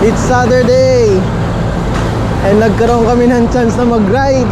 It's Saturday and nagkaroon kami ng chance na mag-ride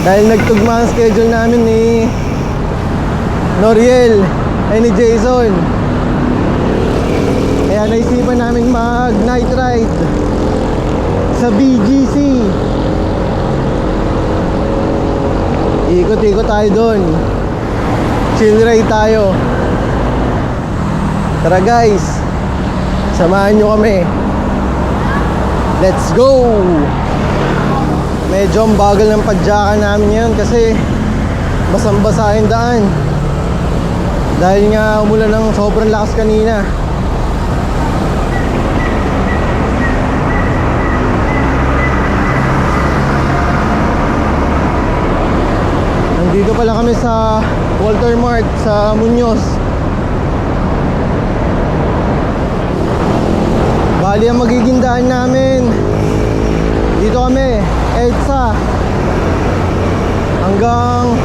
dahil nagtugma ang schedule namin ni Noriel ay ni Jason. Kaya naisipan namin mag night ride sa BGC. Ikot-ikot tayo doon, chill ride tayo. Tara guys, samahan nyo kami. Let's go! Medyo ang bagal ng padyakan namin ngayon kasi basang-basa yung daan. Dahil nga umulan ng sobrang lakas kanina. Nandito pala kami sa Walter Mart sa Muñoz. Bali ang magiging daan namin, dito kami, EDSA hanggang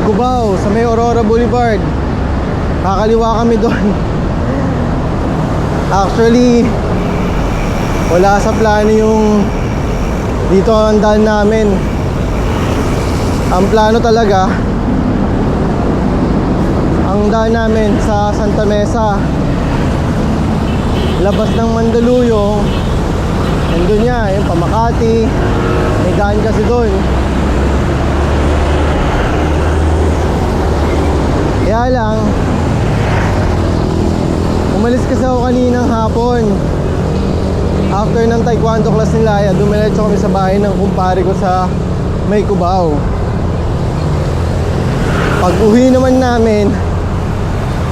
Cubao sa may Aurora Boulevard. Kakaliwa kami doon. Actually, wala sa plano yung dito ang daan namin. Ang plano talaga, ang daan namin sa Santa Mesa, labas ng Mandaluyong. Nandun niya, yung Pamakati, may daan kasi doon. Kaya lang, umalis kasi ako kaninang hapon. After ng taekwondo class ni Laya, dumiretso kami sa bahay ng kumpare ko sa may Cubao. Pag uwi naman namin,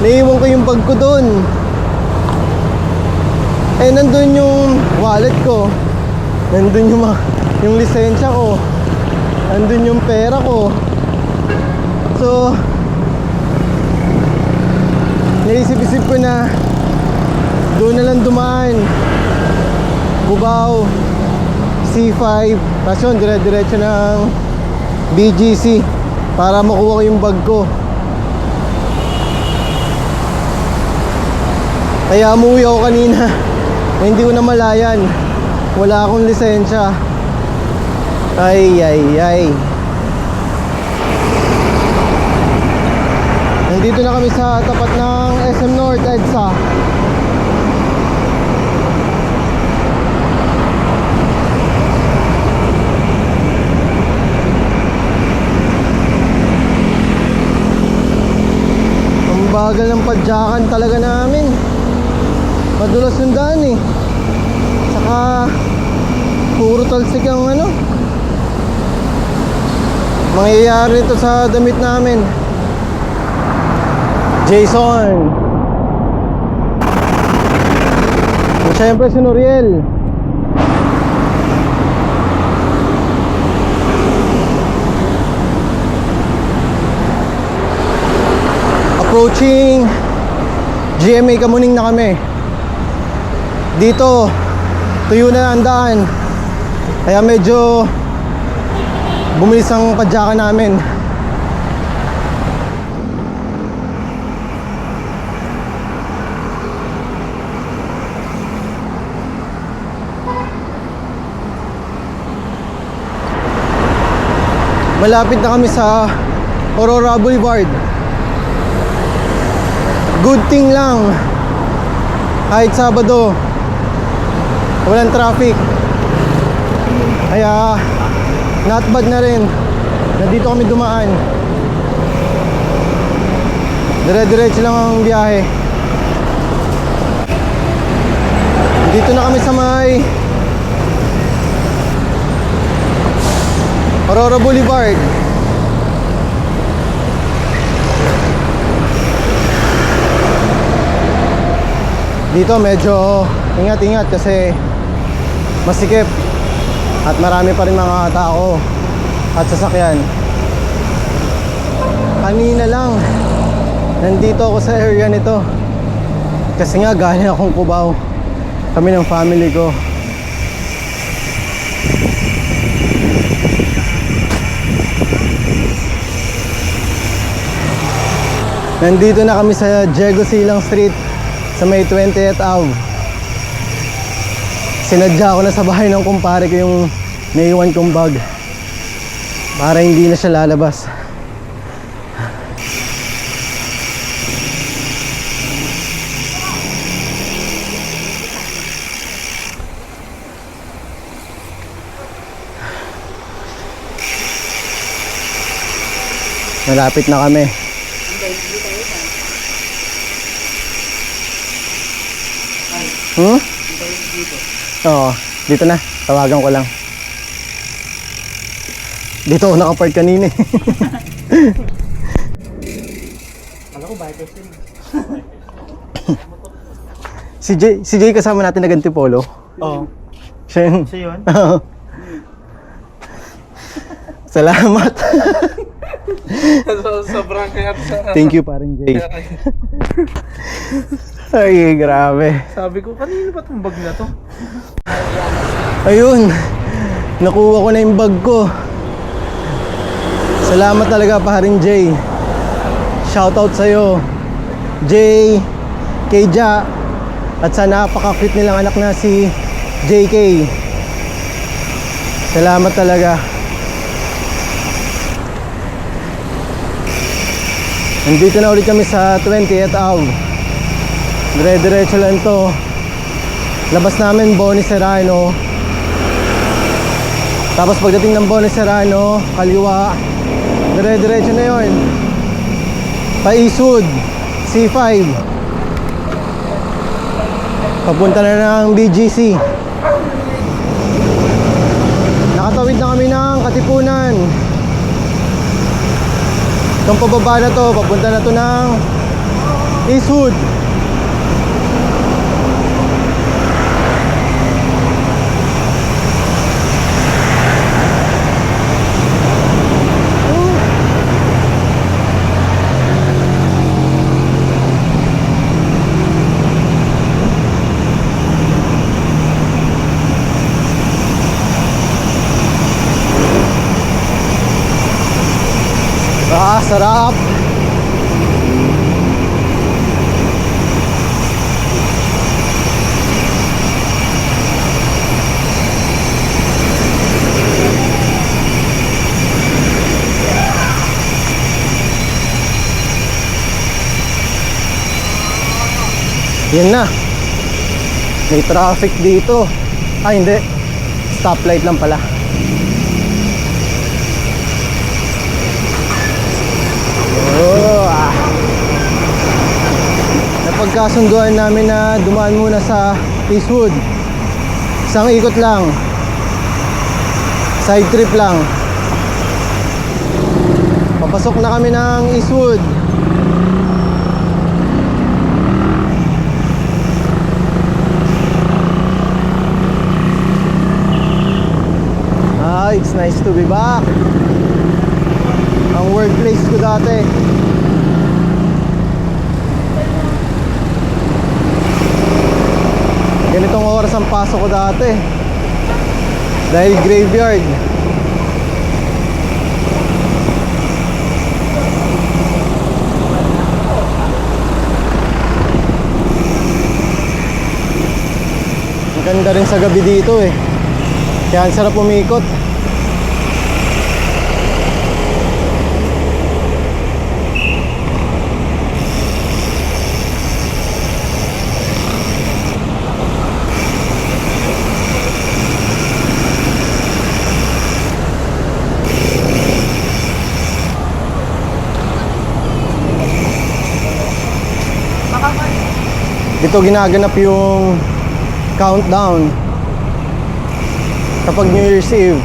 naiwan ko yung bag ko doon. Eh nandun yung wallet ko, nandun yung lisensya ko, nandun yung pera ko. So naisip-isip ko na doon na lang dumaan, Cubao, C5, tapos yun, dire-diretso ng BGC para makuha ko yung bag ko. Kaya umuwi ako kanina, hindi ko na malayan, wala akong lisensya. Ay. Nandito na kami sa tapat ng SM North EDSA. Ang bagal ng padyakan talaga namin. Madulas yung daan eh. Saka puro talsik ang mangyayari ito sa damit namin. Jason. At syempre si Noriel. Approaching GMA Kamuning na kami. Dito tuyo na ang daan, kaya medyo bumilis ang padyakan namin. Malapit na kami sa Aurora Boulevard. Good thing lang, kahit Sabado walang traffic, kaya not bad na rin na dito kami dumaan. Dire-diretso lang ang biyahe. Dito na kami sa may Aurora Boulevard. Dito medyo ingat-ingat kasi masikip at marami pa rin mga tao at sasakyan. Kanina lang nandito ako sa area nito kasi nga galing akong Cubao, kami ng family ko. Nandito na kami sa Diego Silang Street sa may 20th Ave. Sinadya ko na sa bahay ng kumpare ko yung naiwan kong bag para hindi na siya lalabas. Malapit na kami. Oo, dito na. Tawagan ko lang. Dito ako nakapark kanina. Alam ko, bike kasi. Si Jay kasama natin na Gantipolo. Oo. Siya yun. Siya yun? Salamat. Sobrang kaya sa... Thank you, parang Jay. Ay, grabe. Sabi ko, kanino ba itong bag na to? Ayun, nakuha ko na yung bag ko. Salamat talaga, paring Jay. Shoutout sa'yo, Jay, Keja, at sa napaka-cute nilang anak na si JK. Salamat talaga. Nandito na ulit kami sa 20th Ave. Dire-diretso lang to. Labas namin Boni Serrano. Tapos pagdating ng Boni Serrano, kaliwa. Dire-diretso na yun. Paisud, C5. Papunta na ng BGC. Nakatawid na kami ng Katipunan. Itong pababa na to, papunta na to ng Eastwood. Ah, sarap. Yan na. May traffic dito. Ah, hindi. Stoplight lang pala. Napagkasunduan namin na dumaan muna sa Eastwood. Isang ikot lang. Side trip lang. Papasok na kami ng Eastwood. Ah, it's nice to be back. Ang workplace ko dati. Ganitong oras ang pasok ko dati. Dahil graveyard. Ang ganda rin sa gabi dito eh. Kaya ang sarap umikot. Dito ginaganap yung countdown kapag New Year's Eve.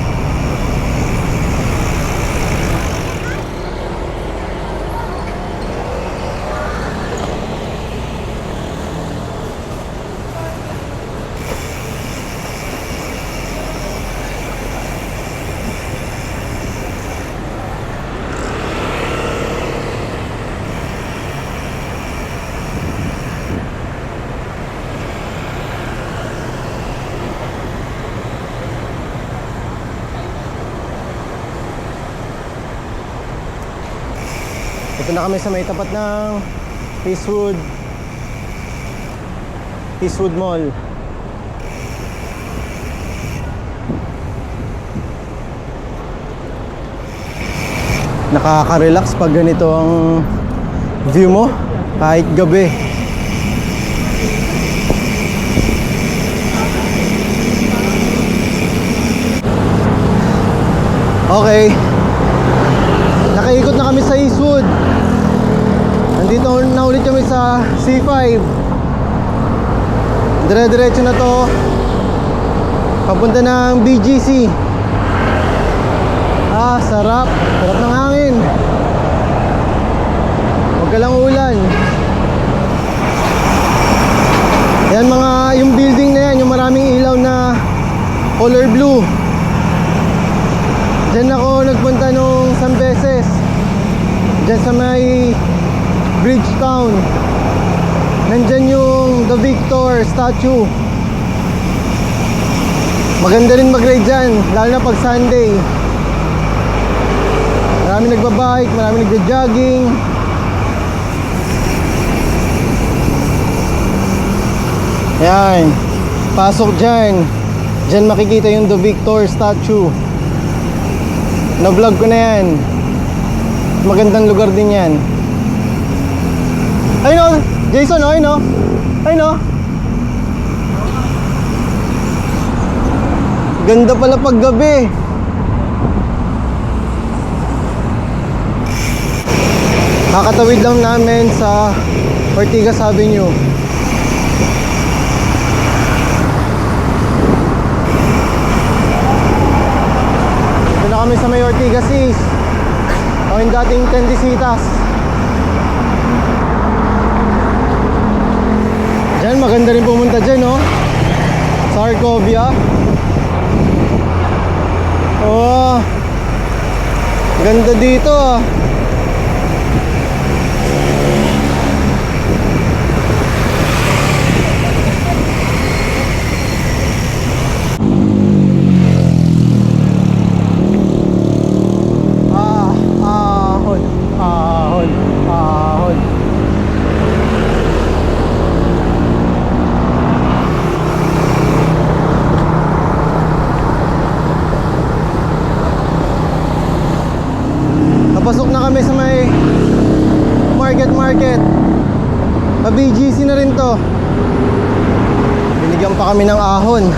Ito na kami sa may tapat ng Eastwood Mall. Nakaka-relax pag ganito ang view mo kahit gabi. Okay, nakaikot na kami sa Eastwood. Nandito na ulit kami sa C5. Dire-diretso na to papunta ng BGC. Ah, sarap. Sarap ng hangin. Huwag ka lang ulan. Yan mga, yung building na yan, yung maraming ilaw na color blue. Diyan ako nagpunta nung isang beses. Diyan sa may Bridgetown. Nandyan yung The Victor statue. Maganda rin mag-ride dyan, lalo na pag Sunday. Marami nagbabike, marami nagja-jogging. Yan, pasok dyan. Dyan makikita yung The Victor statue. Na-vlog ko na yan. Magandang lugar din yan. Ayun o, Jason o, ayun o. Ayun o. Ganda pala pag gabi. Kakatawid lang namin sa Ortigas Avenue. Ito na kami sa may Ortigas East. O yung dating Tendisitas. Diyan, maganda rin pumunta dyan, no? Sa Arcovia. Oh, ganda dito, ah. Ahon, ahon, ahon. Napasok na kami sa may market. Pa-BGC na rin to. Binigyan pa kami ng ahon.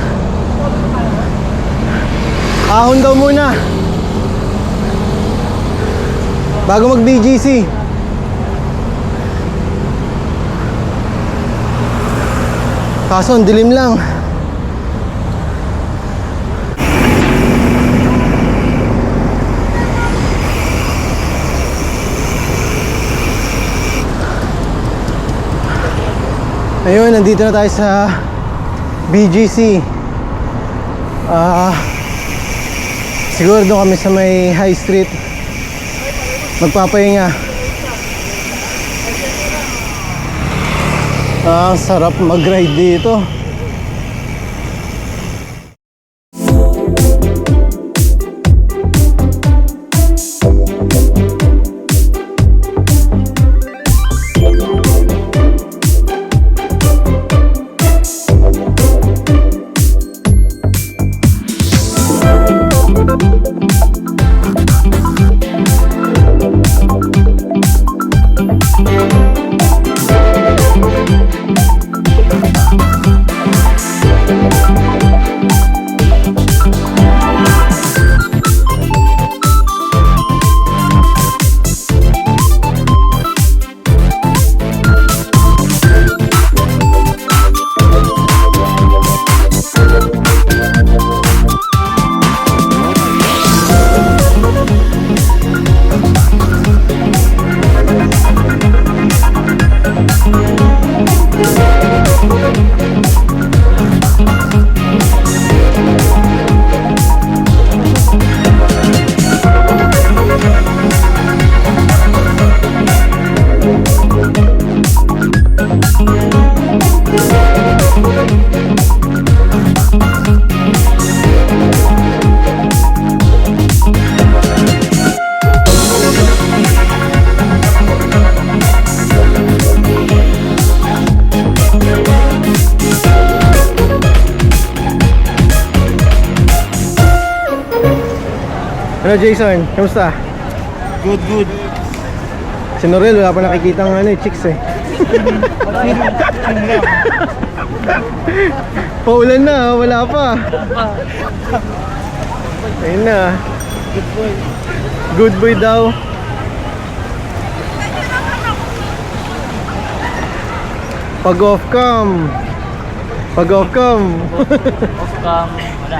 Ahon daw muna bago mag-BGC. Kaso ang dilim lang. Ayun, nandito na tayo sa BGC. Siguro doon kami sa may High Street magpapahinga. Sarap mag-ride dito. Ano Jason, kamusta? Good, good. Si Norel, wala pa nakikita ng chicks eh. Paulan na, wala pa. Ayun na. Good boy. Good boy daw. Pag off cam. Pag off cam. Off cam. Wala.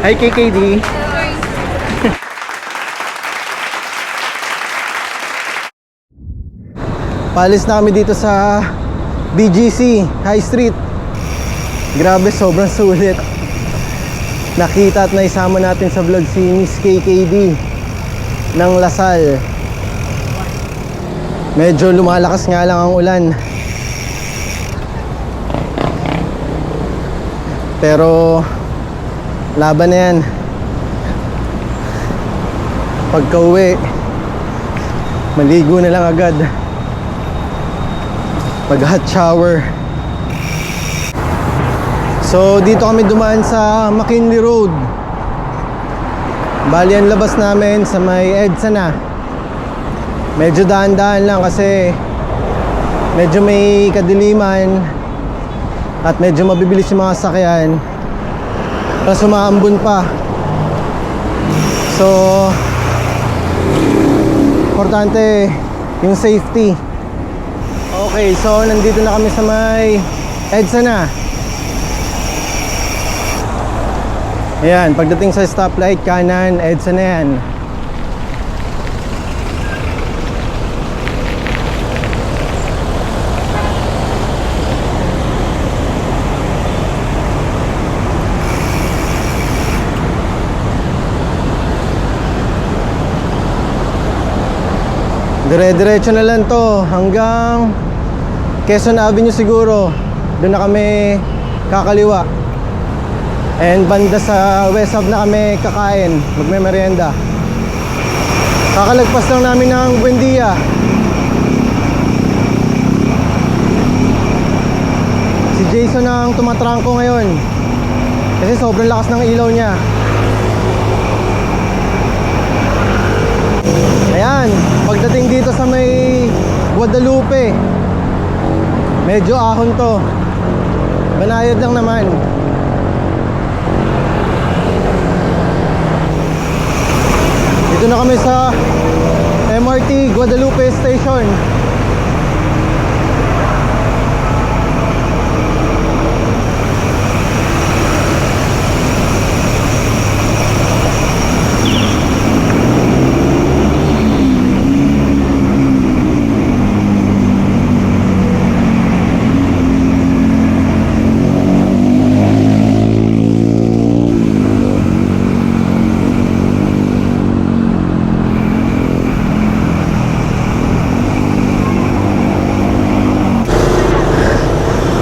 Hi KKD. Palis na kami dito sa BGC High Street. Grabe, sobrang sulit. Nakita at naisama natin sa vlog si Miss KKD ng Lasal. Medyo lumalakas nga lang ang ulan, pero laban na yan. Pagka uwi, maligo na lang agad, mag hot shower. So dito kami dumaan sa McKinley Road. Bali ang labas namin sa may EDSA na. Medyo daan-daan lang kasi medyo may kadiliman at medyo mabibilis yung mga sakyan, tapos umaambon pa. So importante yung safety. Okay, so nandito na kami sa may EDSA na. Ayan, pagdating sa stoplight kanan, EDSA na yan. Dire-diretso na lang to hanggang Quezon Avenue siguro. Doon na kami kakaliwa. And banda sa West Hub na kami kakain, magme-merienda. Kakalagpas lang namin ng Buendia. Si Jason ang tumatrangko ngayon kasi sobrang lakas ng ilaw niya. Ayan, pagdating dito sa may Guadalupe, medyo ahon to. Banayad lang naman. Dito na kami sa MRT Guadalupe Station.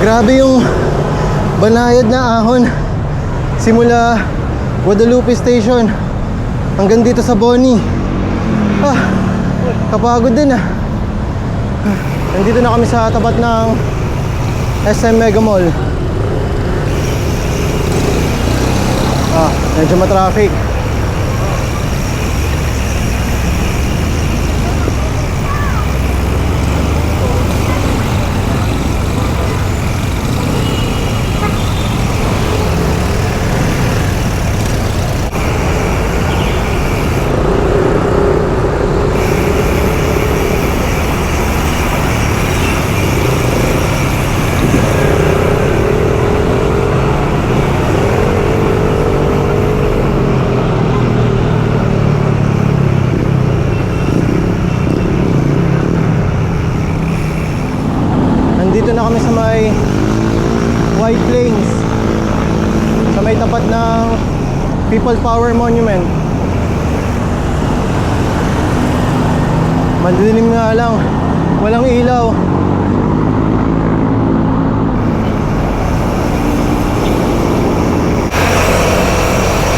Grabe yung banayad na ahon simula Guadalupe Station hanggang dito sa Boni. Kapagod din ah. Nandito na kami sa tapat ng SM Mega Mall. Medyo matraffic. Dito na kami sa may White Plains, sa may tapat ng People Power Monument. Madilim nga lang, walang ilaw.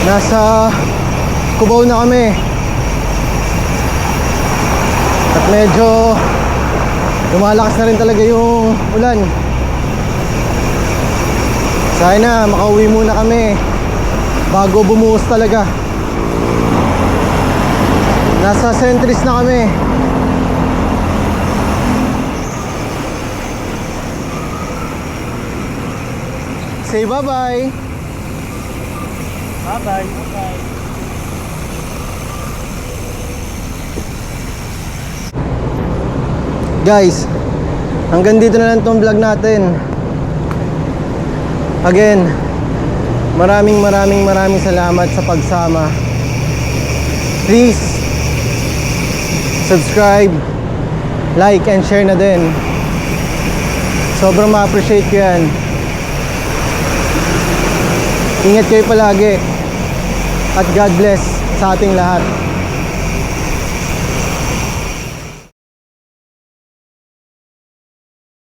Nasa Cubao na kami at medyo lumalakas na rin talaga yung ulan. Sana makauwi muna kami bago bumuhos talaga. Nasa Centris na kami. Say bye-bye. Bye-bye. Bye-bye. Guys, hanggang dito na lang tong vlog natin. Again, maraming salamat sa pagsama. Please subscribe, like and share na din. Sobrang ma-appreciate ko yan. Ingat kayo palagi at God bless sa ating lahat.